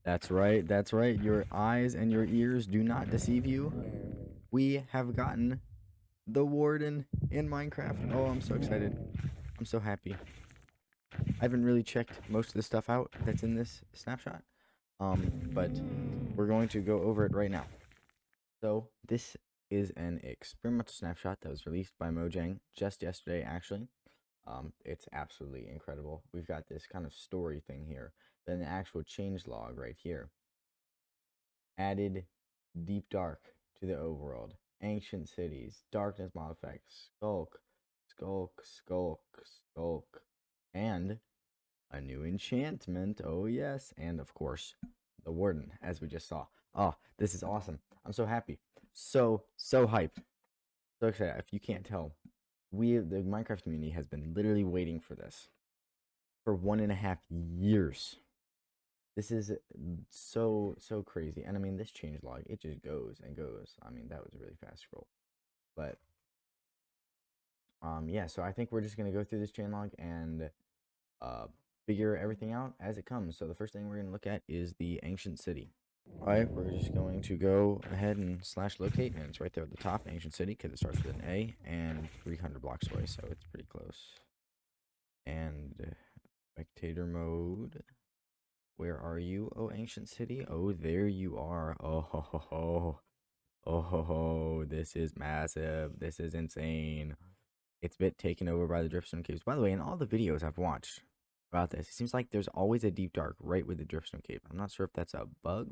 That's right, that's right. Your eyes and your ears do not deceive you. We have gotten the Warden in Minecraft. Oh, I'm so excited. I'm so happy. I haven't really checked most of the stuff out that's in this snapshot. But we're going to go over it right now. So this is an experimental snapshot that was released by Mojang just yesterday, actually. It's absolutely incredible. We've got this kind of story thing here, then the actual changelog right here. Added deep dark to the overworld, ancient cities, darkness mod effects, skulk, and a new enchantment. Oh yes, and of course the Warden, as we just saw. Oh, this is awesome! I'm so happy, so hyped, so excited. If you can't tell, the Minecraft community has been literally waiting for this for 1.5 years. This is so crazy. And I mean, this changelog, it just goes and goes. I mean, that was a really fast scroll. But yeah, so I think we're just gonna go through this changelog and figure everything out as it comes. So the first thing we're gonna look at is the ancient city. All right, we're just going to go ahead and slash locate, and it's right there at the top, ancient city, because it starts with an A and 300 blocks away, so it's pretty close. And spectator mode. Where are you, oh ancient city? Oh, there you are. Oh ho ho ho. Oh ho ho. This is massive. This is insane. It's been taken over by the dripstone caves. By the way, in all the videos I've watched about this, it seems like there's always a deep dark right with the dripstone cave. I'm not sure if that's a bug.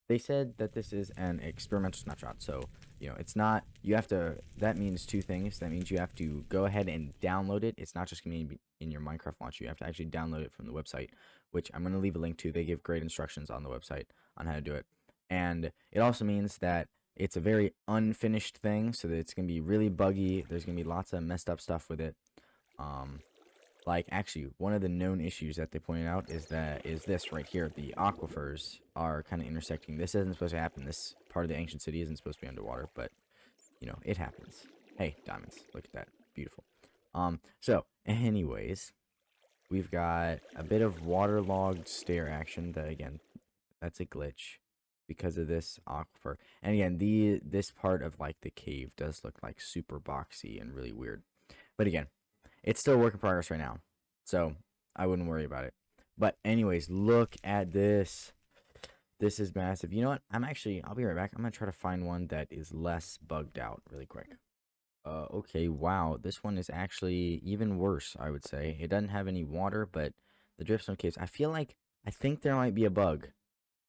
They said that this is an experimental snapshot, so you know it's not. You have to. That means two things. That means you have to go ahead and download it. It's not just going to be in your Minecraft launcher. You have to actually download it from the website, which I'm going to leave a link to. They give great instructions on the website on how to do it, and it also means that it's a very unfinished thing, so that it's going to be really buggy. There's going to be lots of messed up stuff with it. Like, actually, one of the known issues that they pointed out is this right here. The aquifers are kind of intersecting. This isn't supposed to happen. This part of the ancient city isn't supposed to be underwater, but, you know, it happens. Hey, diamonds. Look at that. Beautiful. So, anyways, we've got a bit of waterlogged stair action that, again, that's a glitch because of this aquifer. And again, this part of, like, the cave does look, like, super boxy and really weird. But again, it's still a work in progress right now, so I wouldn't worry about it. But anyways, look at this. This is massive. You know what? I'll be right back. I'm going to try to find one that is less bugged out really quick. Okay, wow. This one is actually even worse, I would say. It doesn't have any water, but the dripstone caves, I think there might be a bug.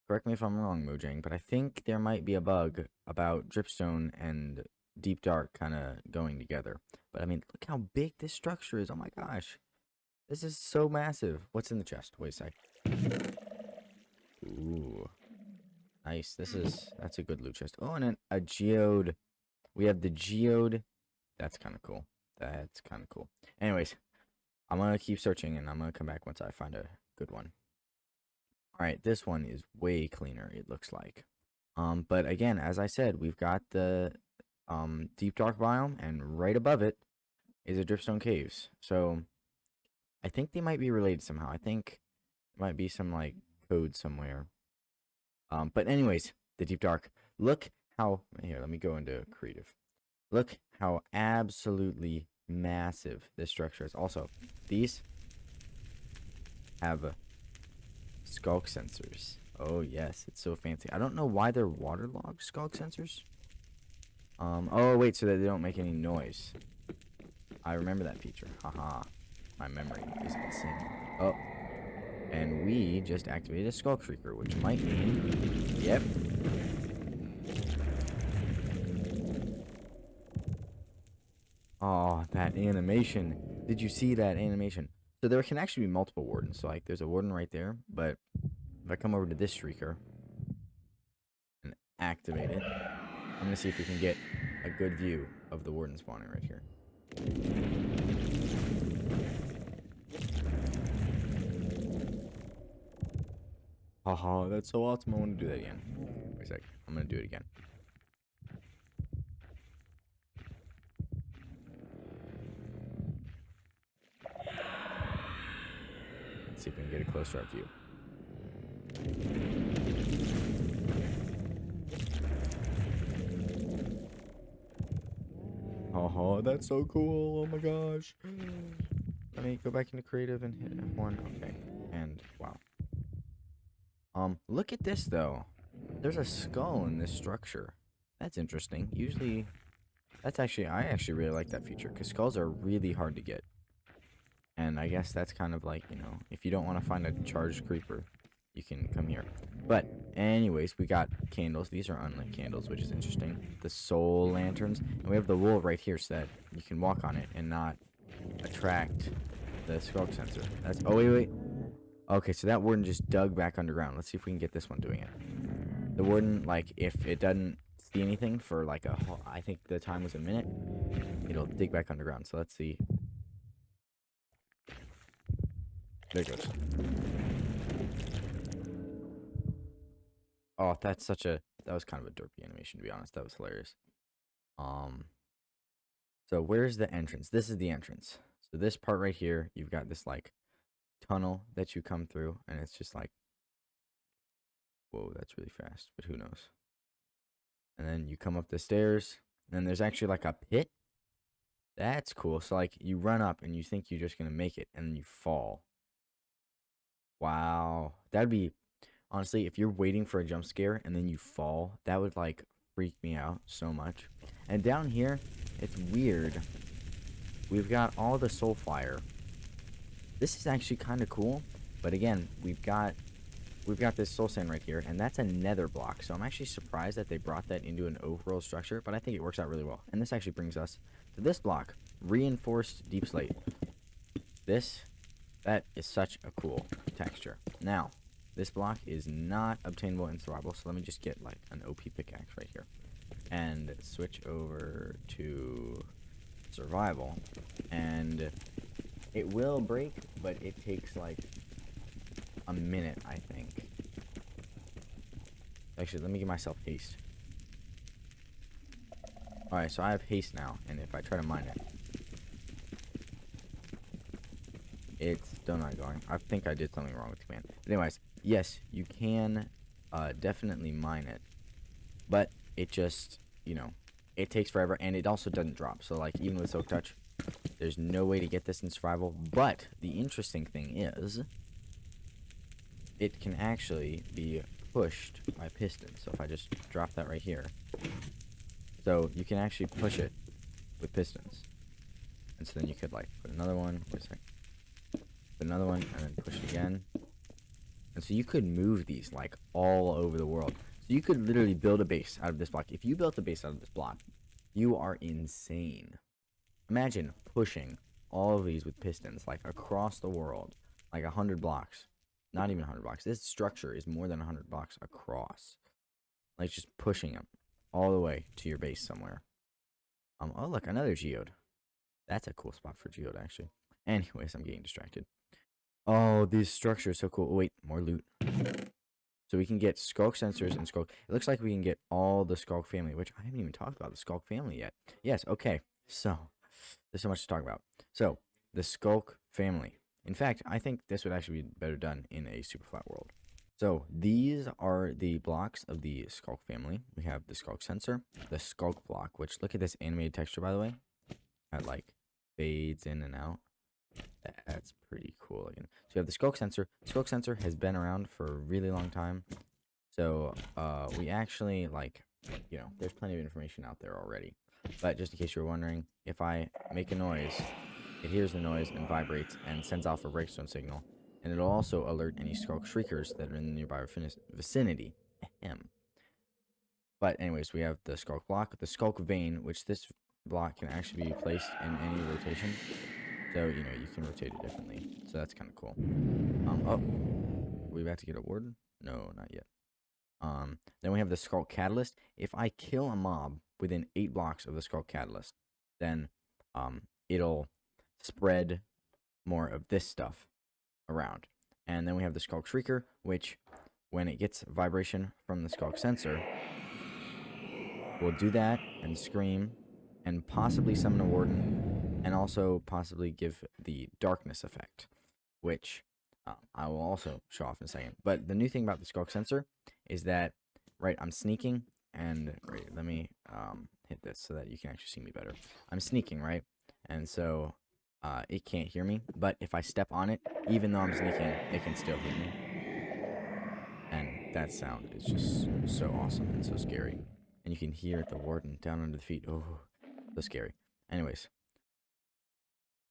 Correct me if I'm wrong, Mojang, but I think there might be a bug about dripstone and deep dark kind of going together. But I mean, look how big this structure is. Oh my gosh. This is so massive. What's in the chest? Wait a sec. Ooh. Nice. That's a good loot chest. Oh, and then a geode. We have the geode. That's kind of cool. That's kind of cool. Anyways, I'm going to keep searching and I'm going to come back once I find a good one. Alright, this one is way cleaner, it looks like. But again, as I said, we've got the deep dark biome, and right above it is a dripstone caves. So I think they might be related somehow. I think there might be some like code somewhere. But anyways, the deep dark. Look how here. Let me go into creative. Look how absolutely massive this structure is. Also, these have Skulk sensors. Oh yes, it's so fancy. I don't know why they're waterlogged Skulk sensors. Oh wait, so that they don't make any noise. I remember that feature. Haha. My memory is insane. Oh, and we just activated a Skulk Shrieker, which might mean, yep. Oh, that animation. Did you see that animation? So there can actually be multiple wardens. So like, there's a warden right there, but if I come over to this Shrieker and activate it, I'm gonna see if we can get a good view of the warden spawning right here. Haha, that's so awesome. I want to do that again. Wait a sec. I'm gonna do it again. Let's see if we can get a closer up view. Oh, that's so cool. Oh my gosh. Let me go back into creative and hit F1. Okay. And wow. Look at this though. There's a skull in this structure. That's interesting. Usually I actually really like that feature because skulls are really hard to get. And I guess that's kind of like, you know, if you don't want to find a charged creeper, you can come here. But anyways, we got candles. These are unlit candles, which is interesting. The soul lanterns. And we have the wool right here so that you can walk on it and not attract the Skulk sensor. That's, oh, wait. Okay, so that warden just dug back underground. Let's see if we can get this one doing it. The warden, like, if it doesn't see anything for like I think the time was a minute, it'll dig back underground. So let's see. There it goes. Oh, that was kind of a derpy animation, to be honest. That was hilarious. So where's the entrance? This is the entrance. So this part right here, you've got this like tunnel that you come through, and it's just like, whoa, that's really fast, but who knows? And then you come up the stairs, and then there's actually like a pit. That's cool. So like you run up and you think you're just gonna make it, and then you fall. Wow, that'd be, honestly, if you're waiting for a jump scare and then you fall, that would like freak me out so much. And down here, it's weird. We've got all the soul fire. This is actually kind of cool, but again, we've got this soul sand right here, and that's a nether block. So I'm actually surprised that they brought that into an overworld structure, but I think it works out really well. And this actually brings us to this block, reinforced deep slate. That is such a cool texture. Now, this block is not obtainable in survival, so let me just get like an OP pickaxe right here and switch over to survival. And it will break, but it takes like a minute, I think. Actually, let me give myself haste. Alright, so I have haste now, and if I try to mine it, it's still not going. I think I did something wrong with the command. But anyways, yes, you can definitely mine it, but it just, you know, it takes forever, and it also doesn't drop. So like even with Soak Touch, there's no way to get this in survival. But the interesting thing is, it can actually be pushed by pistons. So if I just drop that right here, so you can actually push it with pistons, and so then you could like put another one. Wait a second. Put another one, and then push it again. And so you could move these like all over the world. So you could literally build a base out of this block. If you built a base out of this block, you are insane. Imagine pushing all of these with pistons like across the world, like 100 blocks. Not even 100 blocks. This structure is more than 100 blocks across. Like just pushing them all the way to your base somewhere. Oh look, another geode. That's a cool spot for geode actually. Anyways, I'm getting distracted. Oh, these structures are so cool. Oh, wait, more loot. So we can get Skulk sensors and Skulk. It looks like we can get all the Skulk family, which I haven't even talked about the Skulk family yet. Yes, okay. So there's so much to talk about. So the Skulk family. In fact, I think this would actually be better done in a super flat world. So these are the blocks of the Skulk family. We have the Skulk sensor, the Skulk block, which look at this animated texture, by the way. It like fades in and out. That's pretty cool again. So you have the Skulk sensor. Skulk sensor has been around for a really long time. So we actually like, you know, there's plenty of information out there already. But just in case you were wondering, if I make a noise, it hears the noise and vibrates and sends off a breakstone signal. And it'll also alert any Skulk shriekers that are in the nearby vicinity. Ahem. But anyways, we have the Skulk block, the Skulk vein, which this block can actually be placed in any rotation. So, you know, you can rotate it differently. So that's kind of cool. Oh, are we about to get a warden? No, not yet. Then we have the Skulk catalyst. If I kill a mob within 8 blocks of the Skulk catalyst, then it'll spread more of this stuff around. And then we have the Skulk shrieker, which when it gets vibration from the Skulk sensor, will do that and scream and possibly summon a warden, and also possibly give the darkness effect, which I will also show off in a second. But the new thing about the Skulk sensor is that, right, I'm sneaking, and right, let me hit this so that you can actually see me better. I'm sneaking, right? And so it can't hear me. But if I step on it, even though I'm sneaking, it can still hear me. And that sound is just so awesome and so scary. And you can hear the Warden down under the feet. Oh, so scary. Anyways,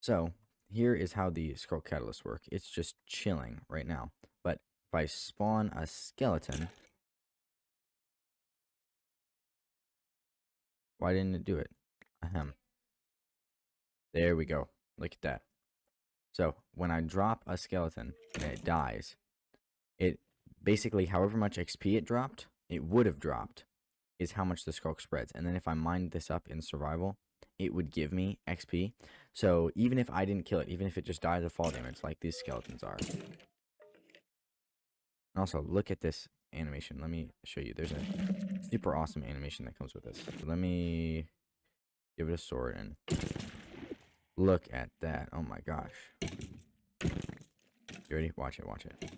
so here is how the Skulk catalysts work. It's just chilling right now. But if I spawn a skeleton, why didn't it do it? Ahem. There we go. Look at that. So when I drop a skeleton and it dies, it basically, however much XP it dropped, it would have dropped, is how much the Skulk spreads. And then if I mined this up in survival, it would give me XP. So even if I didn't kill it, even if it just dies of fall damage, like these skeletons are. And also, look at this animation. Let me show you. There's a super awesome animation that comes with this. So let me give it a sword and look at that. Oh my gosh. You ready? Watch it, watch it.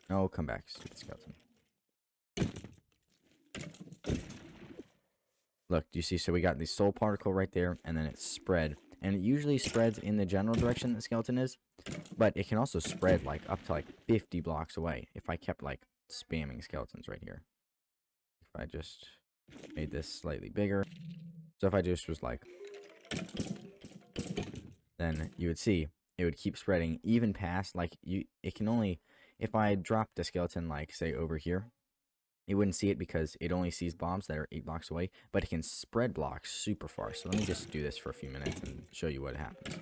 No, come back, stupid skeleton. Look, do you see? So we got the soul particle right there, and then it spread. And it usually spreads in the general direction the skeleton is, but it can also spread like up to like 50 blocks away if I kept like spamming skeletons right here. If I just made this slightly bigger. So if I just was like, then you would see it would keep spreading even past like it can only, if I dropped a skeleton like say over here, it wouldn't see it because it only sees bombs that are 8 blocks away, but it can spread blocks super far. So let me just do this for a few minutes and show you what happens.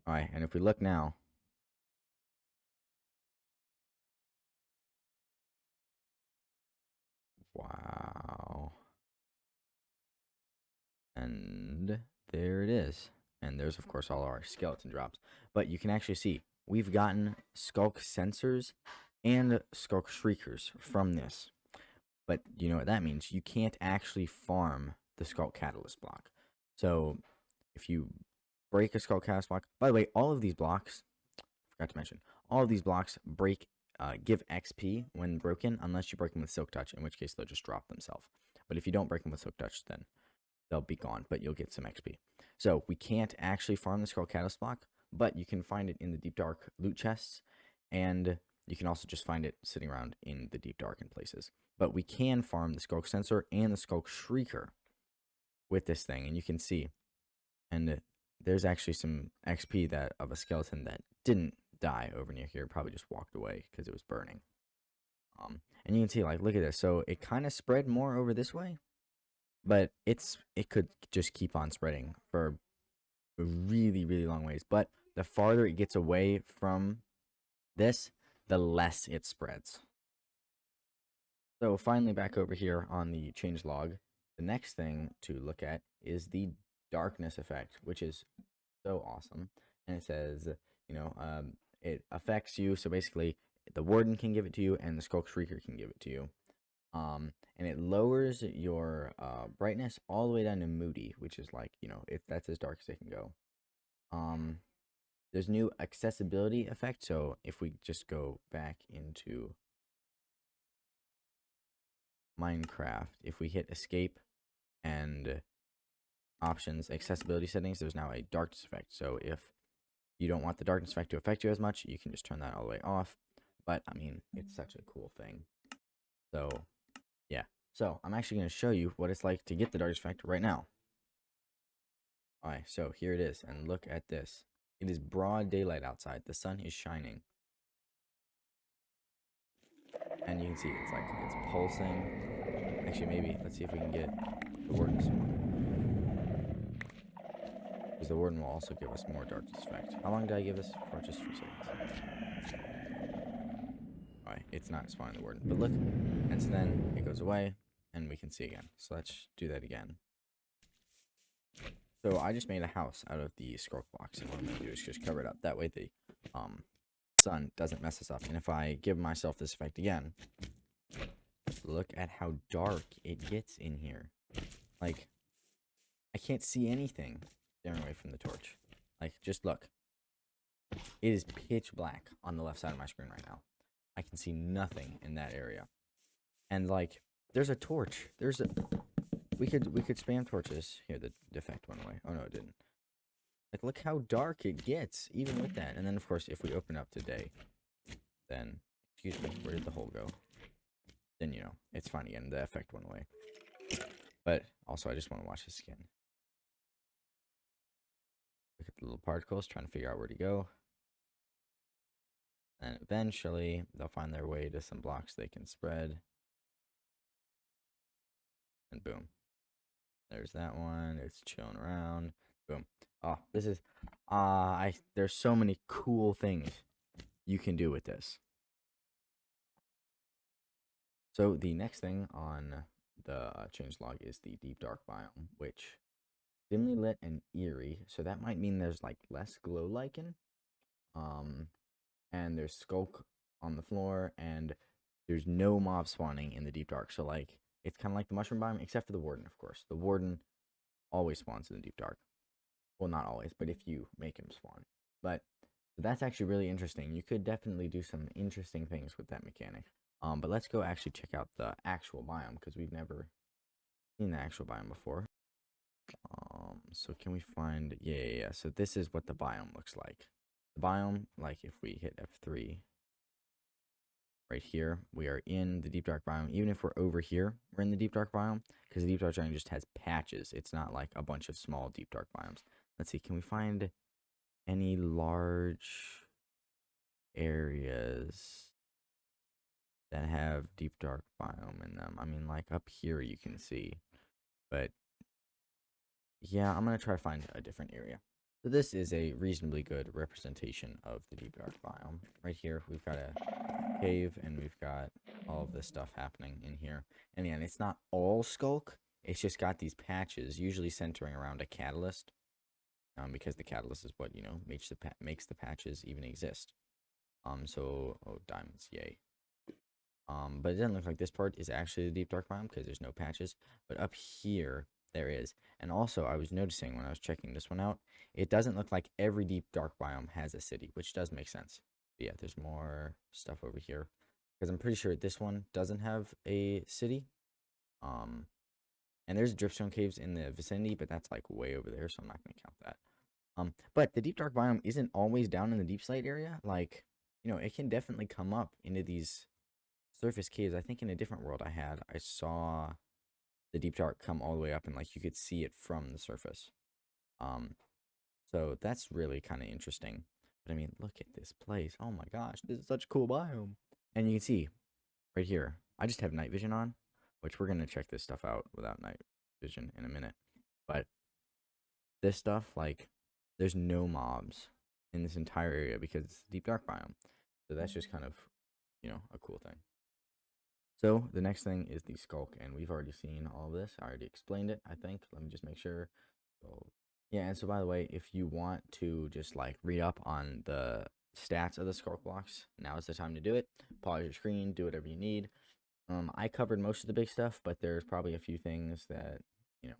Alright, and if we look now, wow. And there it is. And there's, of course, all our skeleton drops. But you can actually see we've gotten Skulk sensors and Skulk shriekers from this. But you know what that means? You can't actually farm the Skulk catalyst block. So if you break a Skulk catalyst block, by the way, all of these blocks, forgot to mention, all of these blocks give XP when broken, unless you break them with Silk Touch, in which case they'll just drop themselves. But if you don't break them with Silk Touch, then they'll be gone, but you'll get some XP. So we can't actually farm the Skulk catalyst block, but you can find it in the Deep Dark loot chests, and you can also just find it sitting around in the Deep Dark in places. But we can farm the Skulk sensor and the Skulk shrieker with this thing, and you can see, and there's actually some XP that of a skeleton that didn't die over near here, probably just walked away because it was burning. And you can see, like, look at this. So it kind of spread more over this way, but it could just keep on spreading for really, really long ways. But the farther it gets away from this, the less it spreads. So finally back over here on the changelog, the next thing to look at is the darkness effect, which is so awesome. And it says, you know, it affects you. So basically, the Warden can give it to you, and the Skulk Shrieker can give it to you. And it lowers your brightness all the way down to moody, which is like, you know, that's as dark as it can go. There's new accessibility effect. So if we just go back into Minecraft, if we hit escape and options, accessibility settings, there's now a darkness effect. So if you don't want the darkness effect to affect you as much, you can just turn that all the way off. But I mean, it's such a cool thing. So yeah, so I'm actually going to show you what it's like to get the darkness effect right now. Alright, so here it is, and look at this. It is broad daylight outside. The sun is shining. And you can see it's like, it's pulsing. Actually, maybe, let's see if we can get the Warden spawn. Because the Warden will also give us more darkness effect. How long did I give this for? Just 3 seconds. Alright, it's not spawning the Warden. But look, and so then it goes away, and we can see again. So let's do that again. So I just made a house out of the Skulk blocks, and what I'm going to do is just cover it up. That way the sun doesn't mess us up. And if I give myself this effect again, look at how dark it gets in here. Like, I can't see anything staring away from the torch. Like, just look. It is pitch black on the left side of my screen right now. I can see nothing in that area. And like, there's a torch. We could spam torches. Here, the defect went away. Oh no, it didn't. Like, look how dark it gets, even with that. And then, of course, if we open up today, then, excuse me, where did the hole go? Then, you know, it's fine again. The effect went away. But, also, I just want to watch his skin. Look at the little particles, trying to figure out where to go. And eventually, they'll find their way to some blocks they can spread. And boom. There's that one. It's chilling around. Boom. Oh, this is... there's so many cool things you can do with this. So the next thing on the changelog is the deep dark biome, which dimly lit and eerie. So that might mean there's like less glow lichen. And there's Skulk on the floor, and there's no mob spawning in the deep dark. So like it's kind of like the mushroom biome, except for the Warden, of course. The Warden always spawns in the deep dark. Well, not always, but if you make him spawn. But that's actually really interesting. You could definitely do some interesting things with that mechanic. But let's go actually check out the actual biome, because we've never seen the actual biome before. So can we find... Yeah. So this is what the biome looks like. The biome, like if we hit F3, right here, we are in the deep dark biome. Even if we're over here, we're in the deep dark biome, because the deep dark biome just has patches. It's not like a bunch of small deep dark biomes. Let's see, can we find any large areas that have deep dark biome in them? I mean, like up here you can see, but yeah, I'm gonna try to find a different area. So this is a reasonably good representation of the deep dark biome. Right here, we've got a cave, and we've got all of this stuff happening in here. And again, it's not all Skulk. It's just got these patches, usually centering around a catalyst, because the catalyst is what, you know, makes the patches even exist. So, oh, diamonds, yay. But it doesn't look like this part is actually the deep dark biome because there's no patches. But up here, there is. And also, I was noticing when I was checking this one out, it doesn't look like every deep dark biome has a city, which does make sense. But yeah, there's more stuff over here, because I'm pretty sure this one doesn't have a city. And there's dripstone caves in the vicinity, but that's like way over there, so I'm not going to count that. But the deep dark biome isn't always down in the deep slate area. Like, you know, it can definitely come up into these surface caves. I think in a different world I saw the deep dark come all the way up, and like you could see it from the surface. So that's really kind of interesting. But I mean, look at this place. Oh my gosh, this is such a cool biome. And you can see right here, I just have night vision on, which we're gonna check this stuff out without night vision in a minute. But this stuff, like, there's no mobs in this entire area because it's deep dark biome. So that's just kind of, you know, a cool thing. So the next thing is the Skulk, and we've already seen all of this. I already explained it, I think. Let me just make sure. So, yeah, and so by the way, if you want to just like read up on the stats of the Skulk blocks, now is the time to do it. Pause your screen, do whatever you need. I covered most of the big stuff, but there's probably a few things that, you know,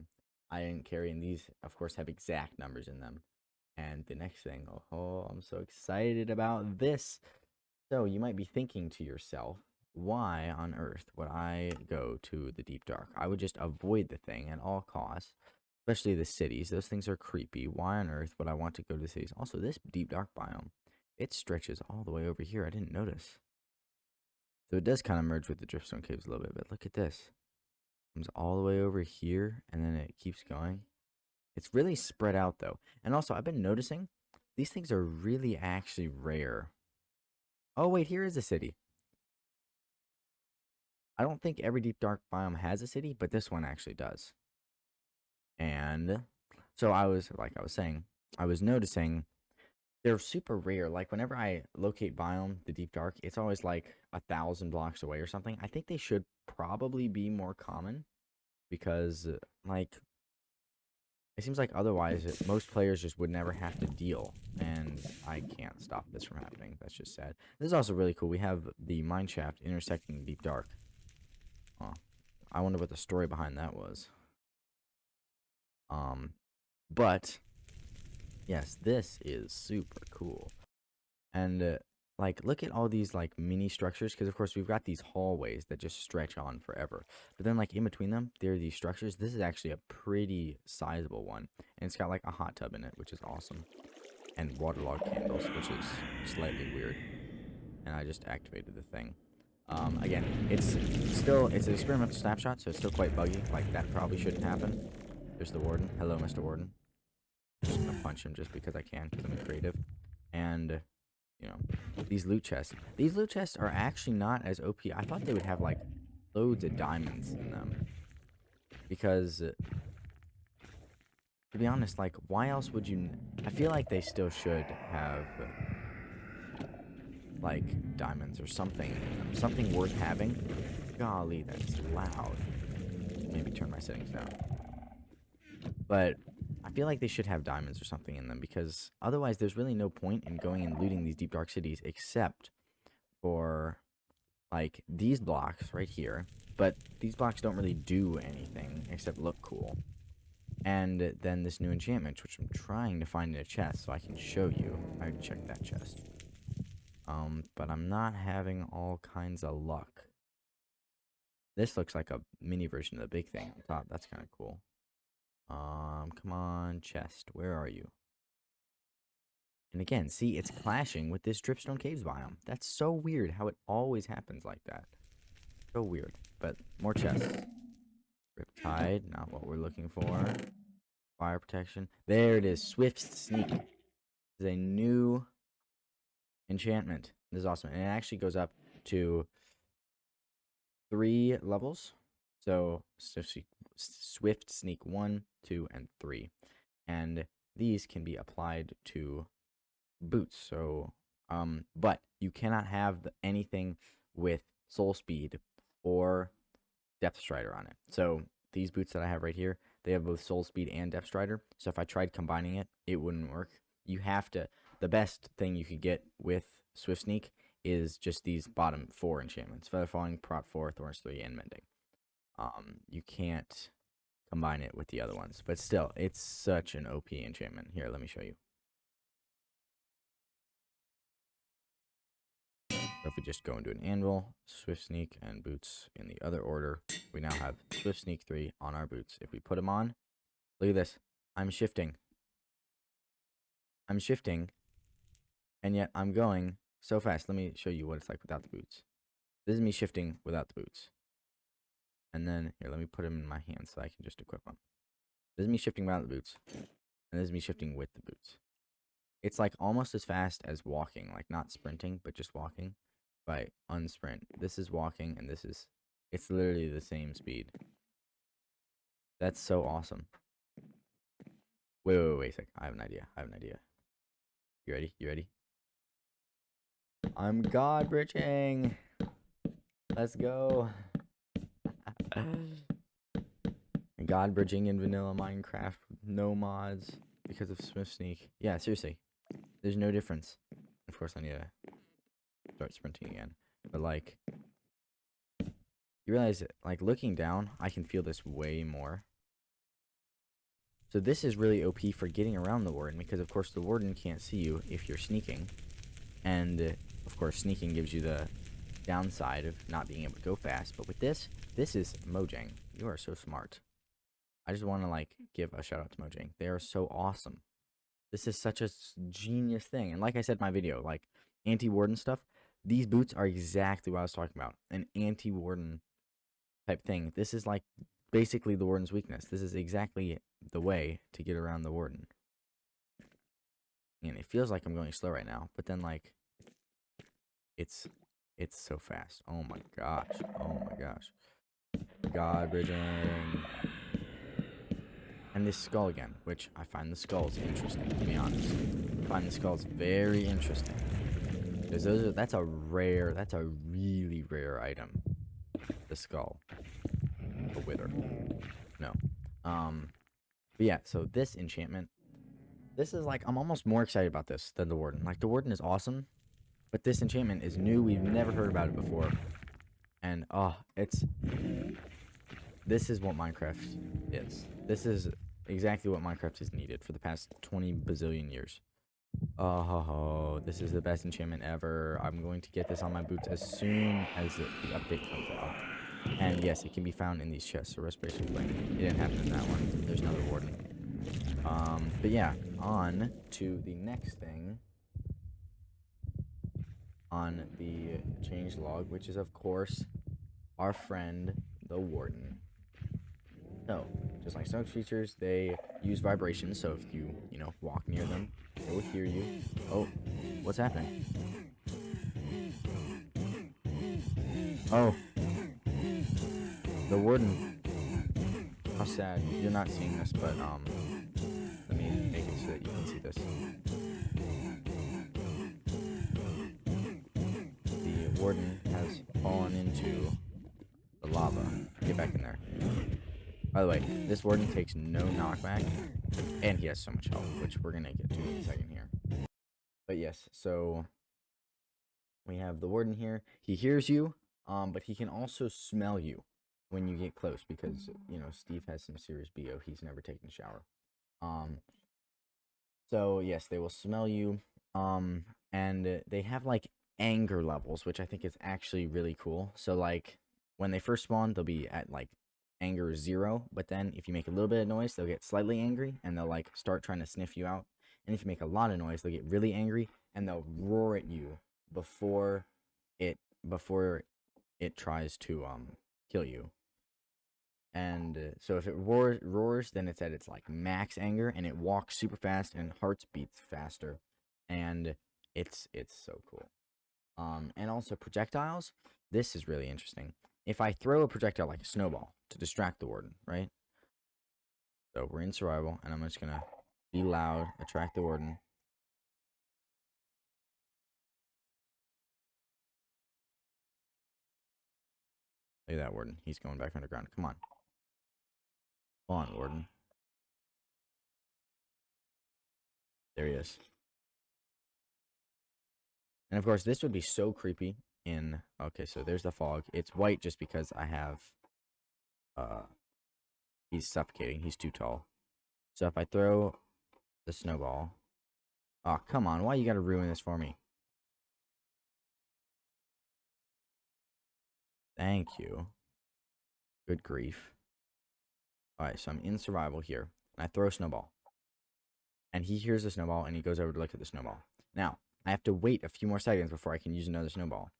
I didn't carry, and these, of course, have exact numbers in them. And the next thing, oh, I'm so excited about this. So you might be thinking to yourself, why on earth would I go to the deep dark? I would just avoid the thing at all costs, especially the cities. Those things are creepy. Why on earth would I want to go to the cities? Also, this deep dark biome, it stretches all the way over here. I didn't notice. So it does kind of merge with the dripstone caves a little bit, but look at this. It comes all the way over here, and then it keeps going. It's really spread out, though. And also, I've been noticing these things are really actually rare. Oh, wait, here is a city. I don't think every deep dark biome has a city, but this one actually does. And so I was saying, I was noticing they're super rare. Like whenever I locate biome, the deep dark, it's always like 1,000 blocks away or something. I think they should probably be more common because like it seems like otherwise most players just would never have to deal, and I can't stop this from happening. That's just sad. This is also really cool. We have the mine shaft intersecting the deep dark. Oh, I wonder what the story behind that was. But yes, this is super cool. And like, look at all these like mini structures, because of course we've got these hallways that just stretch on forever. But then like in between them, there are these structures. This is actually a pretty sizable one, and it's got like a hot tub in it, which is awesome, and waterlogged candles, which is slightly weird. And I just activated the thing. Again, it's an experimental snapshot, so it's still quite buggy. Like, that probably shouldn't happen. There's the warden. Hello, Mr. Warden. I'm just gonna punch him just because I can, because I'm creative. And, you know, these loot chests. These loot chests are actually not as OP. I thought they would have, like, loads of diamonds in them. Because, to be honest, like, why else would you... I feel like they still should have... like diamonds or something in them. Something worth having. Golly, that's loud. Maybe turn my settings down. But I feel like they should have diamonds or something in them, because otherwise there's really no point in going and looting these deep dark cities except for like these blocks right here. But these blocks don't really do anything except look cool. And then this new enchantment, which I'm trying to find in a chest so I can show you. I already checked that chest. But I'm not having all kinds of luck. This looks like a mini version of the big thing on top. That's kind of cool. Come on, chest. Where are you? And again, see, it's clashing with this Dripstone Caves biome. That's so weird how it always happens like that. So weird. But more chests. Riptide, not what we're looking for. Fire protection. There it is. Swift Sneak. This is a new enchantment. This is awesome. And it actually goes up to 3 levels. So Swift Sneak 1, 2, and 3. And these can be applied to boots. So but you cannot have anything with soul speed or depth strider on it. So these boots that I have right here, they have both soul speed and depth strider. So if I tried combining it, it wouldn't work. You have to, the best thing you could get with Swift Sneak is just these bottom 4 enchantments: Feather Falling, Prot 4, Thorns 3, and Mending. You can't combine it with the other ones, but still, it's such an OP enchantment. Here, let me show you. So if we just go into an anvil, Swift Sneak, and boots in the other order, we now have Swift Sneak 3 on our boots. If we put them on, look at this. I'm shifting. I'm shifting, and yet I'm going so fast. Let me show you what it's like without the boots. This is me shifting without the boots. And then, here, let me put them in my hand so I can just equip them. This is me shifting without the boots. And this is me shifting with the boots. It's like almost as fast as walking. Like not sprinting, but just walking. If I unsprint, this is walking, and this is... It's literally the same speed. That's so awesome. Wait a sec. I have an idea. You ready? You ready? I'm God bridging. Let's go. God bridging in vanilla Minecraft, no mods because of Swift Sneak. Yeah, seriously, there's no difference. Of course, I need to start sprinting again. But like, you realize that, like, looking down, I can feel this way more. So this is really OP for getting around the warden, because of course the warden can't see you if you're sneaking, and of course sneaking gives you the downside of not being able to go fast. But with this is Mojang. You are so smart. I just want to like give a shout out to Mojang. They are so awesome. This is such a genius thing. And like I said in my video, like anti-warden stuff, these boots are exactly what I was talking about. An anti-warden type thing. This is like basically the warden's weakness. This is exactly the way to get around the warden. And it feels like I'm going slow right now, but then like it's so fast. Oh my gosh. Oh my gosh. God bridging. And this skull again, which I find the skulls interesting, to be honest. I find the skulls very interesting. Because that's a really rare item. The skull. A wither. No. But yeah, so this enchantment, this is like, I'm almost more excited about this than the warden. Like, the warden is awesome, but this enchantment is new. We've never heard about it before. And, this is what Minecraft is. This is exactly what Minecraft has needed for the past 20 bazillion years. Oh, this is the best enchantment ever. I'm going to get this on my boots as soon as the update comes out. And yes, it can be found in these chests. So respiration flame. It didn't happen in that one. There's another warden. But yeah, on to the next thing on the change log, which is of course our friend the warden. So, just like Skulk features, they use vibrations. So if you walk near them, they will hear you. Oh, what's happening? Oh, the warden. How sad. You're not seeing this, but let me make it so that you can see this. The warden has fallen into the lava. Get back in there. By the way, this warden takes no knockback, and he has so much health, which we're gonna get to in a second here. But yes, so we have the warden here. He hears you, but he can also smell you when you get close because Steve has some serious BO. He's never taken a shower. So yes, they will smell you. And they have like anger levels, which I think is actually really cool. So like when they first spawn, they'll be at like anger 0, but then if you make a little bit of noise, they'll get slightly angry and they'll like start trying to sniff you out. And if you make a lot of noise, they'll get really angry and they'll roar at you before it tries to kill you. And so if it roars, then it's at its like max anger, and it walks super fast and hearts beats faster, and it's so cool. And also projectiles. This is really interesting. If I throw a projectile like a snowball to distract the warden, right? So we're in survival, and I'm just gonna be loud, attract the warden. Look at that warden. He's going back underground. Come on. Come on, warden. There he is. And of course, this would be so creepy in... Okay, so there's the fog. It's white just because I have... He's suffocating. He's too tall. So if I throw the snowball... Oh, come on. Why you gotta ruin this for me? Thank you. Good grief. Alright, so I'm in survival here. And I throw a snowball. And he hears the snowball, and he goes over to look at the snowball. Now, I have to wait a few more seconds before I can use another snowball.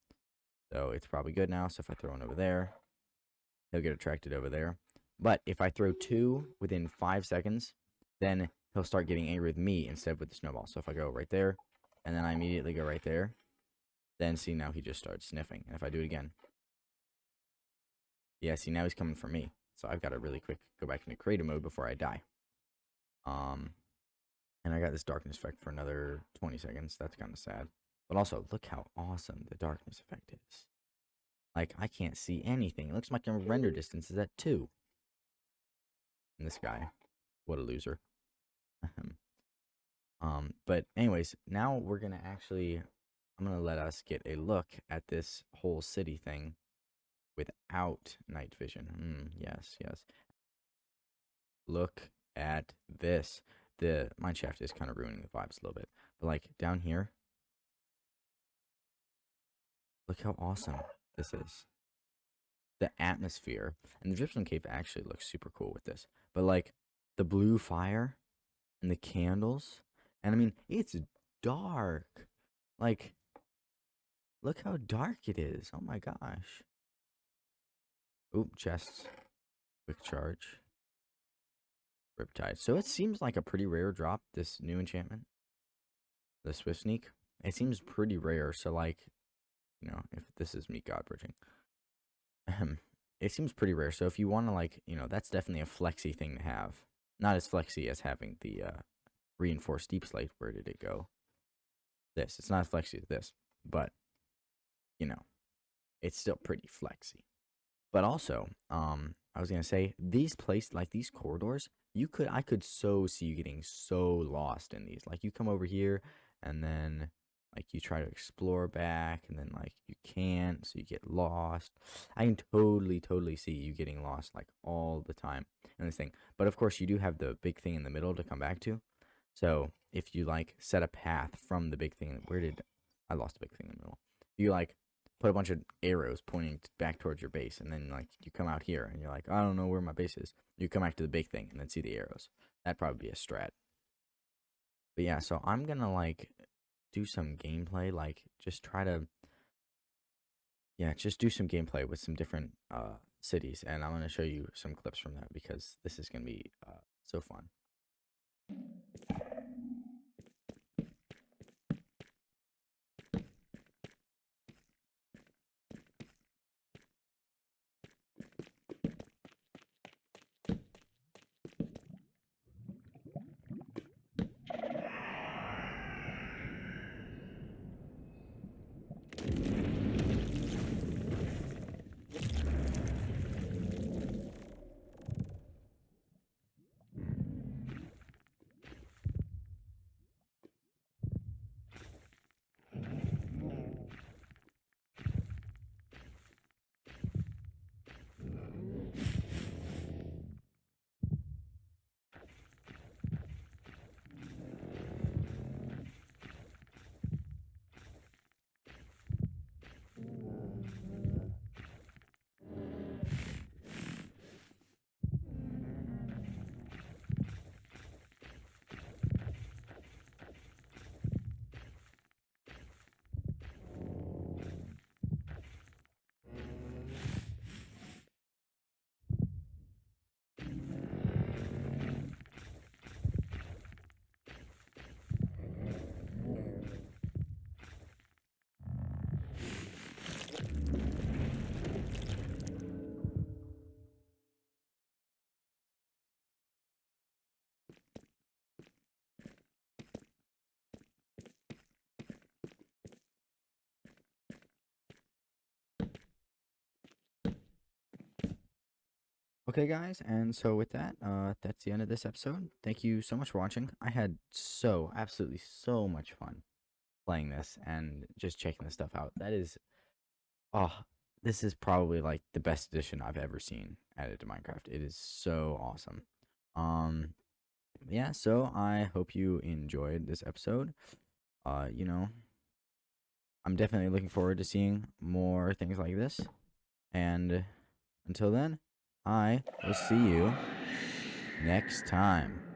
So it's probably good now. So if I throw one over there, he'll get attracted over there. But if I throw 2 within 5 seconds, then he'll start getting angry with me instead of with the snowball. So if I go right there, and then I immediately go right there, then see, now he just starts sniffing. And if I do it again, yeah, see, now he's coming for me. So I've got to really quick go back into creative mode before I die. And I got this darkness effect for another 20 seconds. That's kind of sad. But also, look how awesome the darkness effect is. Like, I can't see anything. It looks like my render distance is at 2. And this guy, what a loser. But anyways, now we're gonna I'm gonna let us get a look at this whole city thing without night vision. Yes, yes. Look at this. The mineshaft is kind of ruining the vibes a little bit, but like down here, look how awesome this is. The atmosphere and the Gypsum Cave actually looks super cool with this, but like the blue fire and the candles, and I mean, it's dark. Like, look how dark it is. Oh my gosh. Oop, chests. Quick charge. Riptide. So it seems like a pretty rare drop, this new enchantment. The Swift Sneak. It seems pretty rare, so like, if this is me god bridging. It seems pretty rare, so if you want to like, that's definitely a flexy thing to have. Not as flexy as having the reinforced deep slate. Where did it go? This. It's not as flexy as this, but it's still pretty flexy. But also, I was gonna say these these corridors, I could so see you getting so lost in these. Like you come over here, and then like you try to explore back, and then like you can't, so you get lost. I can totally see you getting lost like all the time in this thing. But of course, you do have the big thing in the middle to come back to. So if you like set a path from the big thing, I lost a big thing in the middle. You like put a bunch of arrows pointing back towards your base, and then like you come out here and you're like, I don't know where my base is. You come back to the big thing and then see the arrows. That'd probably be a strat. But yeah, so I'm gonna like do some gameplay, like just try to just do some gameplay with some different cities, and I'm gonna show you some clips from that because this is gonna be so fun. Okay, guys, and so with that, that's the end of this episode. Thank you so much for watching. I had absolutely so much fun playing this and just checking this stuff out. Oh, this is probably like the best addition I've ever seen added to Minecraft. It is so awesome. Um, yeah, so I hope you enjoyed this episode. You know, I'm definitely looking forward to seeing more things like this. And until then, I will see you next time.